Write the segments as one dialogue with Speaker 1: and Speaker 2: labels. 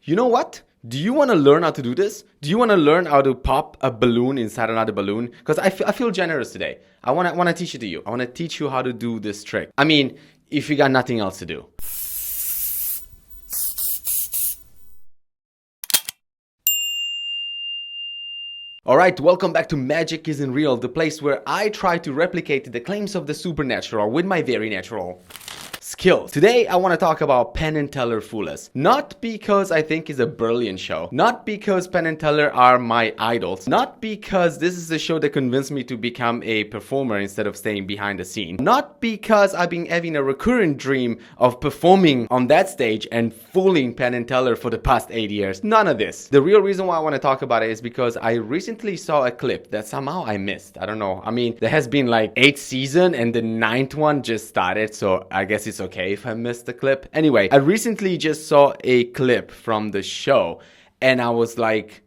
Speaker 1: you know what? Do you want to learn how to do this? Do you want to learn how to pop a balloon inside another balloon? Because I feel generous today. I want to teach it to you. I want to teach you how to do this trick. I mean, if you got nothing else to do. Alright, welcome back to Magic Isn't Real, the place where I try to replicate the claims of the supernatural with my very natural skills. Today, I want to talk about Penn and Teller Fool Us. Not because I think it's a brilliant show. Not because Penn and Teller are my idols. Not because this is the show that convinced me to become a performer instead of staying behind the scene. Not because I've been having a recurrent dream of performing on that stage and fooling Penn and Teller for the past 8 years. None of this. The real reason why I want to talk about it is because I recently saw a clip that somehow I missed. I don't know. I mean, there has been like 8 seasons and the 9th one just started, so I guess it's okay if I missed the clip. Anyway, I recently just saw a clip from the show and I was like,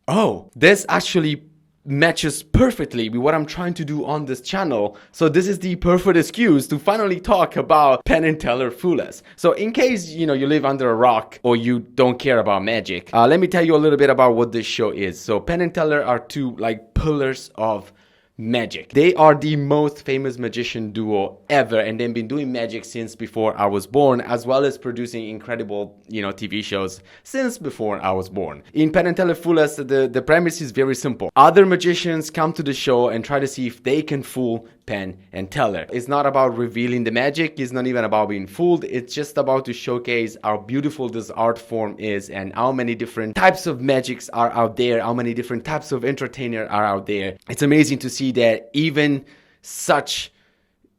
Speaker 1: oh, this actually matches perfectly with what I'm trying to do on this channel. So this is the perfect excuse to finally talk about Penn and Teller Fool Us. So in case, you live under a rock or you don't care about magic, let me tell you a little bit about what this show is. So Penn and Teller are two pillars of magic. They are the most famous magician duo ever, and they've been doing magic since before I was born, as well as producing incredible, TV shows since before I was born. In Penn and Teller Fool Us, the premise is very simple. Other magicians come to the show and try to see if they can fool Penn and Teller. It's not about revealing the magic. It's not even about being fooled. It's just about to showcase how beautiful this art form is and how many different types of magics are out there, how many different types of entertainer are out there. It's amazing to see that even such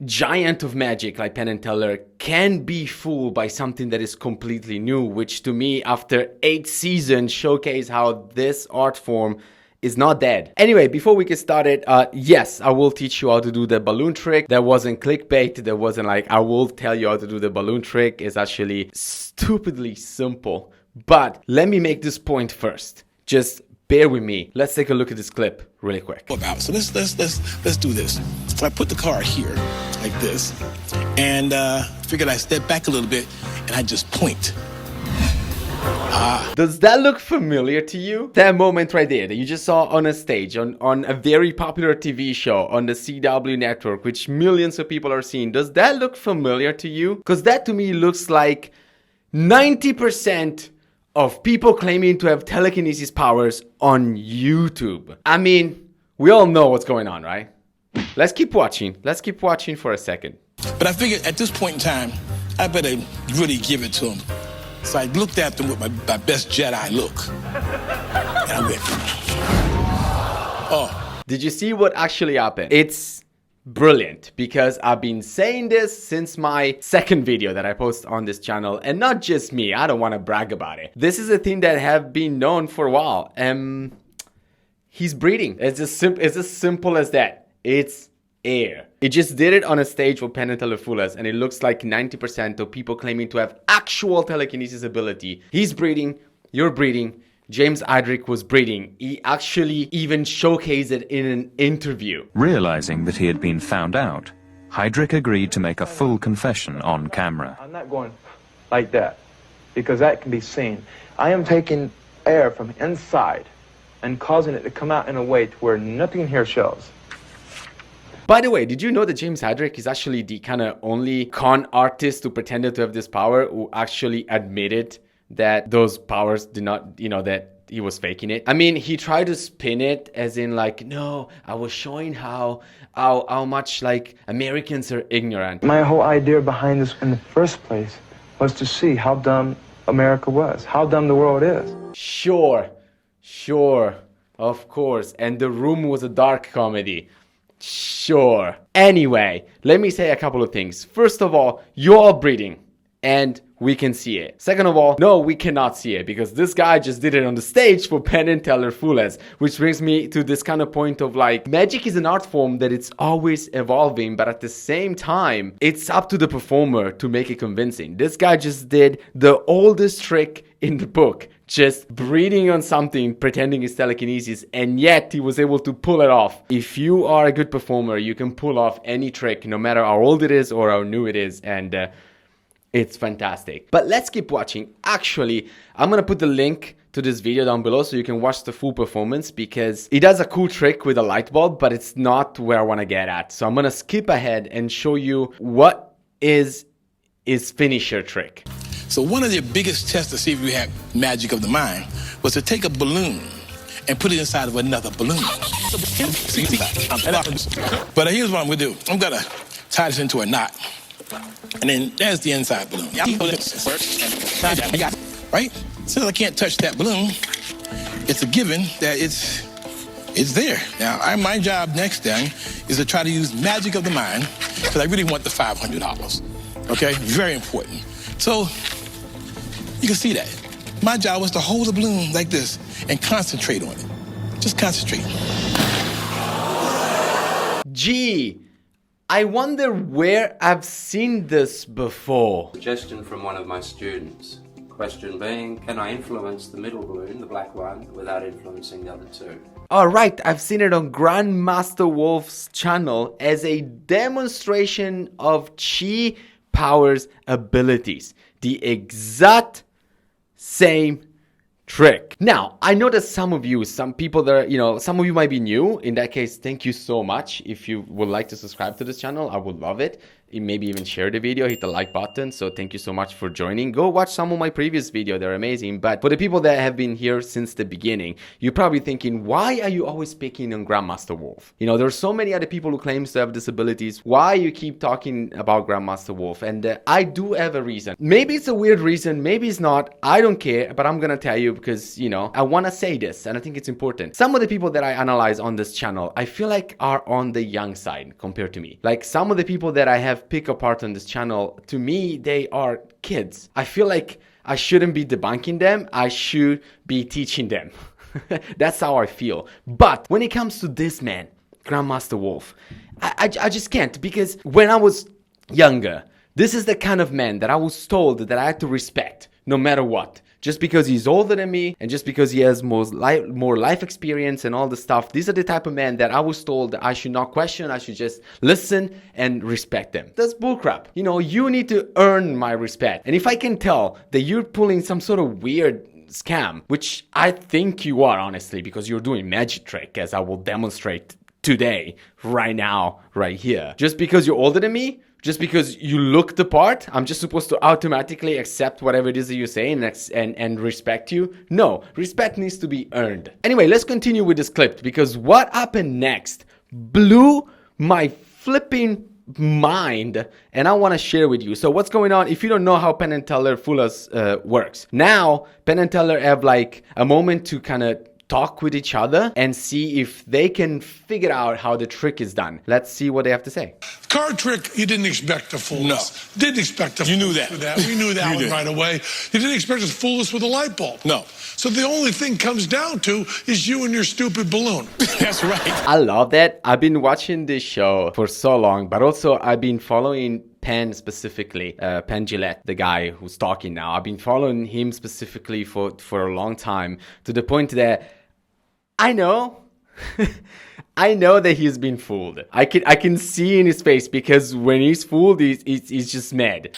Speaker 1: giant of magic like Penn and Teller can be fooled by something that is completely new, which to me, after 8 seasons, showcase how this art form is not dead. Anyway, before we get started, yes, I will teach you how to do the balloon trick. That wasn't clickbait. That wasn't I will tell you how to do the balloon trick. It's actually stupidly simple. But let me make this point first. Just bear with me. Let's take a look at this clip really quick.
Speaker 2: So let's do this. So I put the card here like this, and figured I step back a little bit, and I just point.
Speaker 1: Does that look familiar to you? That moment right there that you just saw on a stage, on a very popular TV show on the CW network, which millions of people are seeing. Does that look familiar to you? Because that to me looks like 90% of people claiming to have telekinesis powers on YouTube. I mean, we all know what's going on, right? Let's keep watching. Let's keep watching for a second.
Speaker 2: But I figured at this point in time, I better really give it to him. So I looked at them with my best Jedi look. And I went, oh.
Speaker 1: Did you see what actually happened? It's brilliant because I've been saying this since my second video that I post on this channel, and not just me. I don't want to brag about it. This is a thing that have been known for a while. He's breathing. It's as simple as that. It's air. It just did it on a stage with Penn and Teller Fool Us, and it looks like 90% of people claiming to have actual telekinesis ability. He's breathing, you're breathing, James Idrick was breathing. He actually even showcased it in an interview.
Speaker 3: Realizing that he had been found out, Heydrich agreed to make a full confession on camera.
Speaker 4: I'm not going like that, because that can be seen. I am taking air from inside and causing it to come out in a way to where nothing here shows.
Speaker 1: By the way, did you know that James Idrick is actually the kind of only con artist who pretended to have this power, who actually admitted that those powers did not, that he was faking it? I mean, he tried to spin it as in no, I was showing how much Americans are ignorant.
Speaker 4: My whole idea behind this in the first place was to see how dumb America was, how dumb the world is.
Speaker 1: Sure, of course. And The Room was a dark comedy. Sure. Anyway, let me say a couple of things. First of all, you're all breathing and we can see it. Second of all, no, we cannot see it because this guy just did it on the stage for Penn and Teller Fool Us, which brings me to this kind of point of magic is an art form that it's always evolving, but at the same time, it's up to the performer to make it convincing. This guy just did the oldest trick in the book, just breathing on something, pretending it's telekinesis, and yet he was able to pull it off. If you are a good performer, you can pull off any trick, no matter how old it is or how new it is, and It's fantastic. But let's keep watching. Actually, I'm gonna put the link to this video down below so you can watch the full performance, because he does a cool trick with a light bulb, but it's not where I want to get at. So I'm gonna skip ahead and show you what is his finisher trick.
Speaker 2: So one of the biggest tests to see if you have magic of the mind was to take a balloon and put it inside of another balloon. But here's what I'm gonna do. I'm gonna tie this into a knot. And then there's the inside balloon. Right? Since I can't touch that balloon, it's a given that it's there. Now, my job next then is to try to use magic of the mind, because I really want the $500. Okay? Very important. So, you can see that. My job was to hold the balloon like this and concentrate on it. Just concentrate.
Speaker 1: Gee, I wonder where I've seen this before.
Speaker 5: Suggestion from one of my students. Question being, can I influence the middle balloon, the black one, without influencing the other two?
Speaker 1: Alright, I've seen it on Grandmaster Wolf's channel as a demonstration of Chi Power's abilities. The exact same trick. Now, I know that some people that are, some of you might be new. In that case, thank you so much. If you would like to subscribe to this channel, I would love it. Maybe even share the video, hit the like button. So thank you so much for joining. Go watch some of my previous videos, they're amazing. But for the people that have been here since the beginning, you're probably thinking, why are you always picking on Grandmaster Wolf? There are so many other people who claim to have disabilities. Why you keep talking about Grandmaster Wolf? And I do have a reason. Maybe it's a weird reason, maybe it's not. I don't care, but I'm gonna tell you because, I wanna say this and I think it's important. Some of the people that I analyze on this channel, I feel like are on the young side compared to me. Like some of the people that I have pick apart on this channel, to me they are kids. I feel like I shouldn't be debunking them, I should be teaching them. That's how I feel. But when it comes to this man, Grandmaster Wolf, I just can't, because when I was younger, this is the kind of man that I was told that I had to respect no matter what. Just because he's older than me and just because he has more life experience and all the stuff. These are the type of men that I was told that I should not question. I should just listen and respect them. That's bullcrap. You need to earn my respect. And if I can tell that you're pulling some sort of weird scam, which I think you are, honestly, because you're doing magic trick, as I will demonstrate today, right now, right here. Just because you're older than me, just because you look the part, I'm just supposed to automatically accept whatever it is that you say and respect you? No, respect needs to be earned. Anyway, let's continue with this clip, because what happened next blew my flipping mind, and I want to share with you. So what's going on? If you don't know how Penn Teller Fullers works, now Penn Teller have like a moment to kind of talk with each other and see if they can figure out how the trick is done. Let's see what they have to say.
Speaker 6: Card trick, you didn't expect to fool
Speaker 2: No.
Speaker 6: us. Didn't expect to fool
Speaker 2: You knew
Speaker 6: us
Speaker 2: that.
Speaker 6: with that. We knew that
Speaker 2: You
Speaker 6: one
Speaker 2: did.
Speaker 6: right away. You didn't expect us to fool us with a light bulb.
Speaker 2: No.
Speaker 6: So the only thing comes down to is you and your stupid balloon.
Speaker 2: That's right.
Speaker 1: I love that. I've been watching this show for so long, but also I've been following Penn specifically, Penn Gillette, the guy who's talking now. I've been following him specifically for a long time, to the point that I know I know that he's been fooled. I can see in his face, because when he's fooled, he's just mad.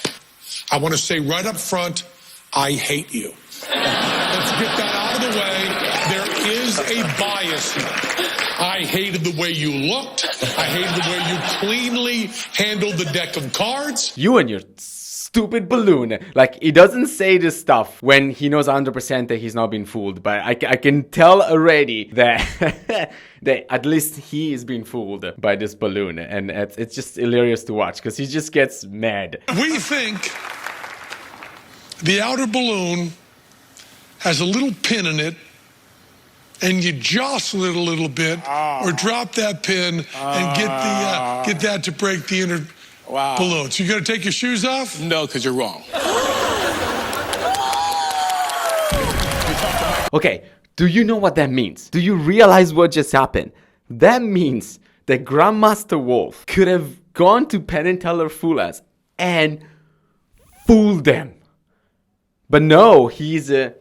Speaker 6: I want to say right up front, I hate you. Let's get that out of the way. There is a bias here. I hated the way you looked. I hated the way you cleanly handled the deck of cards.
Speaker 1: You and your stupid balloon. Like, he doesn't say this stuff when he knows 100% that he's not been fooled, but I can tell already that that at least he is being fooled by this balloon, and it's just hilarious to watch because he just gets mad.
Speaker 6: We think the outer balloon has a little pin in it, and you jostle it a little bit, or drop that pin and get that to break the inner balloon. So you got to take your shoes off?
Speaker 2: No, because you're wrong.
Speaker 1: Okay, do you know what that means? Do you realize what just happened? That means that Grandmaster Wolf could have gone to Penn Teller Fullers and fooled them. But no, he's a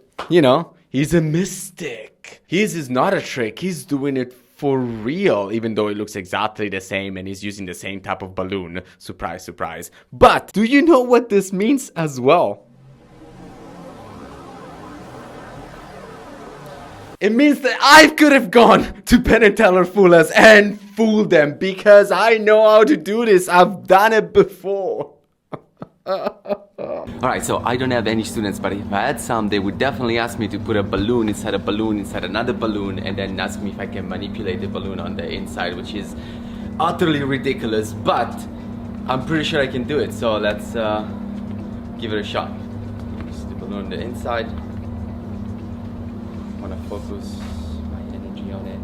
Speaker 1: mystic. His is not a trick. He's doing it for real, even though it looks exactly the same and he's using the same type of balloon. Surprise, surprise. But do you know what this means as well? It means that I could have gone to Penn Teller Fullers and fooled them, because I know how to do this. I've done it before. Alright, so I don't have any students, but if I had some, they would definitely ask me to put a balloon inside another balloon, and then ask me if I can manipulate the balloon on the inside, which is utterly ridiculous, but I'm pretty sure I can do it. So let's give it a shot. Just the balloon on the inside. I want to focus my energy on it.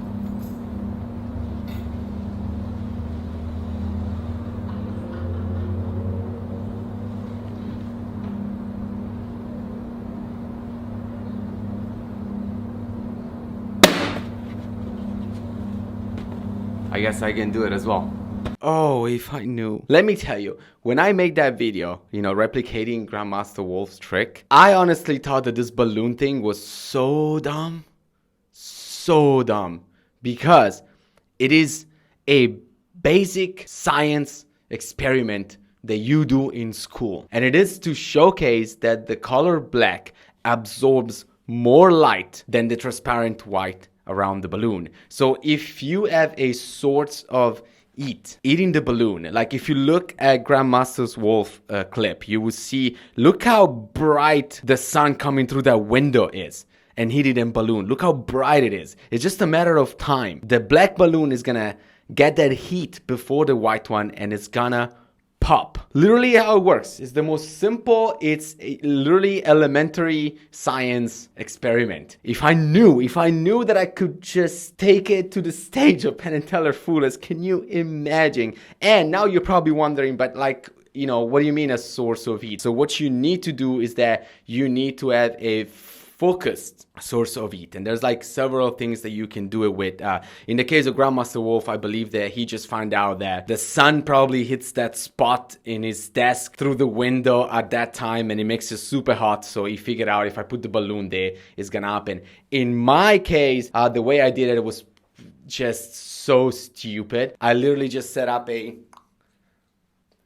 Speaker 1: I guess I can do it as well. Oh, if I knew. Let me tell you, when I made that video, you know, replicating Grandmaster Wolf's trick, I honestly thought that this balloon thing was so dumb. So dumb. Because it is a basic science experiment that you do in school. And it is to showcase that the color black absorbs more light than the transparent white around the balloon. So if you have a source of eating the balloon, like if you look at Grandmaster's Wolf clip, you will see, look how bright the sun coming through that window is and hitting the balloon. Look how bright it is. It's just a matter of time. The black balloon is gonna get that heat before the white one, and it's gonna pop. Literally how it works. It's the most simple, it's a literally elementary science experiment. If I knew that I could just take it to the stage of Penn Teller Fullers, can you imagine? And now you're probably wondering, but like, you know, what do you mean a source of heat? So what you need to do is that you need to have a focused source of heat, and there's like several things that you can do it with. In the case of Grandmaster Wolf, I believe that he just found out that the sun probably hits that spot in his desk through the window at that time, and it makes it super hot. So he figured out, if I put the balloon there, it's gonna happen. In my case, the way I did it was just so stupid. I literally just set up a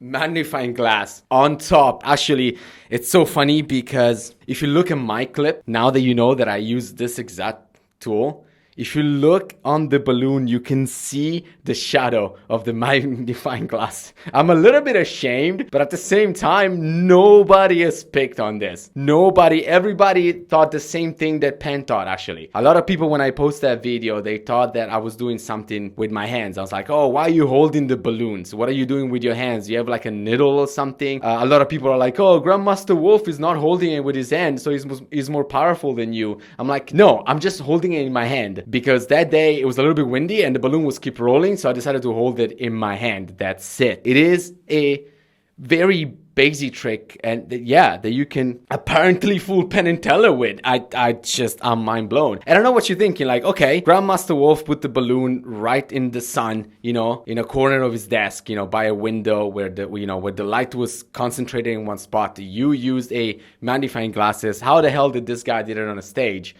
Speaker 1: magnifying glass on top. Actually, it's so funny because if you look at my clip, now that you know that I use this exact tool, if you look on the balloon, you can see the shadow of the magnifying glass. I'm a little bit ashamed, but at the same time, nobody has picked on this. Nobody, everybody thought the same thing that Penn thought, actually. A lot of people, when I post that video, they thought that I was doing something with my hands. I was like, oh, why are you holding the balloons? What are you doing with your hands? You have like a needle or something? A lot of people are like, oh, Grandmaster Wolf is not holding it with his hand, so he's more powerful than you. I'm like, no, I'm just holding it in my hand. Because that day it was a little bit windy and the balloon was keep rolling, so I decided to hold it in my hand. That's it. It is a very basic trick, and that you can apparently fool Penn Teller with. I'm mind blown. And I know what you're thinking, like, okay, Grandmaster Wolf put the balloon right in the sun, you know, in a corner of his desk, you know, by a window where the light was concentrated in one spot. You used a magnifying glasses. How the hell did this guy did it on a stage?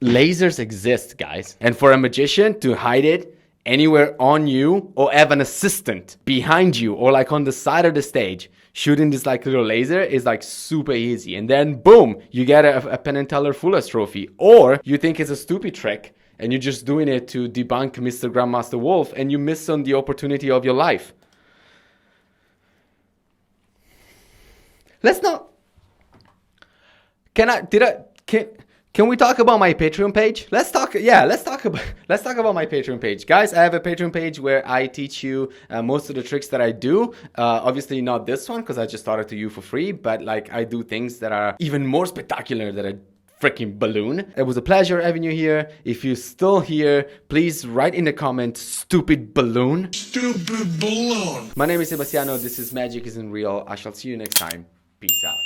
Speaker 1: Lasers exist, guys. And for a magician to hide it anywhere on you, or have an assistant behind you, or like on the side of the stage shooting this like little laser, is like super easy. And then boom, you get a Penn Teller Fullers trophy. Or you think it's a stupid trick and you're just doing it to debunk Mr. Grandmaster Wolf, and you miss on the opportunity of your life. Let's not. Can we talk about my Patreon page? Let's talk about my Patreon page. Guys, I have a Patreon page where I teach you most of the tricks that I do. Obviously not this one, because I just taught it to you for free, but like I do things that are even more spectacular than a freaking balloon. It was a pleasure having you here. If you're still here, please write in the comments, stupid balloon.
Speaker 6: Stupid balloon.
Speaker 1: My name is Sebastiano. This is Magic Isn't Real. I shall see you next time. Peace out.